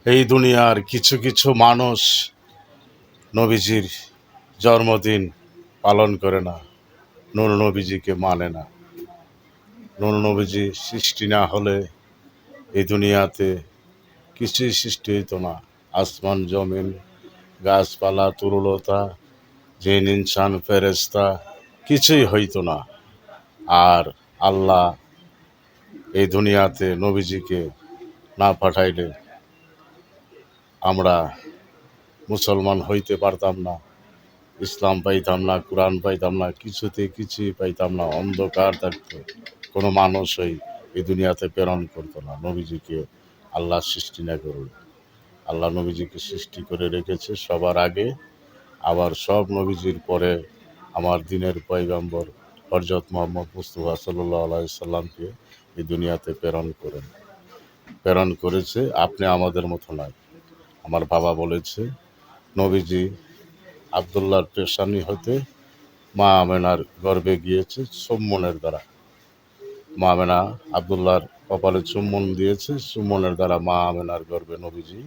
এই দুনিয়ার কিছু কিছু মানুষ নবীজির জন্মদিন পালন করে না, নূর নবীজিকে মানে না। নূর নবীজি সৃষ্টি না হলে এই দুনিয়াতে কিছুই সৃষ্টি হইতো না। আসমান জমিন, গাছপালা, তরুলতা, জিন ইনসান ফেরেশতা কিছুই হইতো না। আর আল্লাহ এই দুনিয়াতে নবীজিকে না পাঠাইলে আমরা মুসলমান হইতে পারতাম না, ইসলাম পাইতাম না, কোরআন পাইতাম না, কিছুই পাইতাম না, অন্ধকার থাকতো। কোনো মানুষই এই দুনিয়াতে প্রেরণ করতো না নবীজিকে আল্লাহ সৃষ্টি না করুন। আল্লাহ নবীজিকে সৃষ্টি করে রেখেছে সবার আগে, আবার সব নবীজির পরে আমার দিনের পয়গম্বর হযরত মুহাম্মদ মুস্তাফা সাল্লাল্লাহু আলাইহি সাল্লামকে এই দুনিয়াতে প্রেরণ করেছে। আপনি আমাদের মতো নয়। আমার বাবা বলেছে নবীজি আব্দুল্লাহর পেশানি হতে মা আমেনার গর্ভে গিয়েছে চুম্বনের দ্বারা। মা আমেনা আব্দুল্লাহর কপালে চুম্বন দিয়েছে, চুম্বনের দ্বারা মা আমেনার গর্ভে নবীজি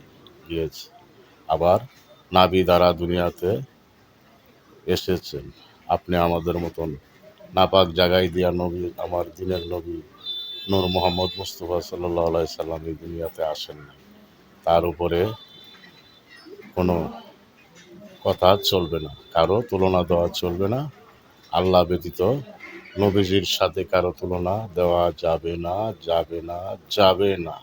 গিয়েছে। আবার নাভি দ্বারা দুনিয়াতে এসেছেন। আপনি আমাদের মতন নাপাক জায়গায় দিয়া নবী, আমার দিনের নবী নূর মোহাম্মদ মুস্তাফা সাল্লাল্লাহু আলাইহি সাল্লাম এই দুনিয়াতে আসেন নাই। তার উপরে কোনো কথা চলবে না, কারো তুলনা দেওয়া চলবে না। আল্লাহ ব্যতীত নবীজির সাথে কারো তুলনা দেওয়া যাবে না, যাবে না, যাবে না।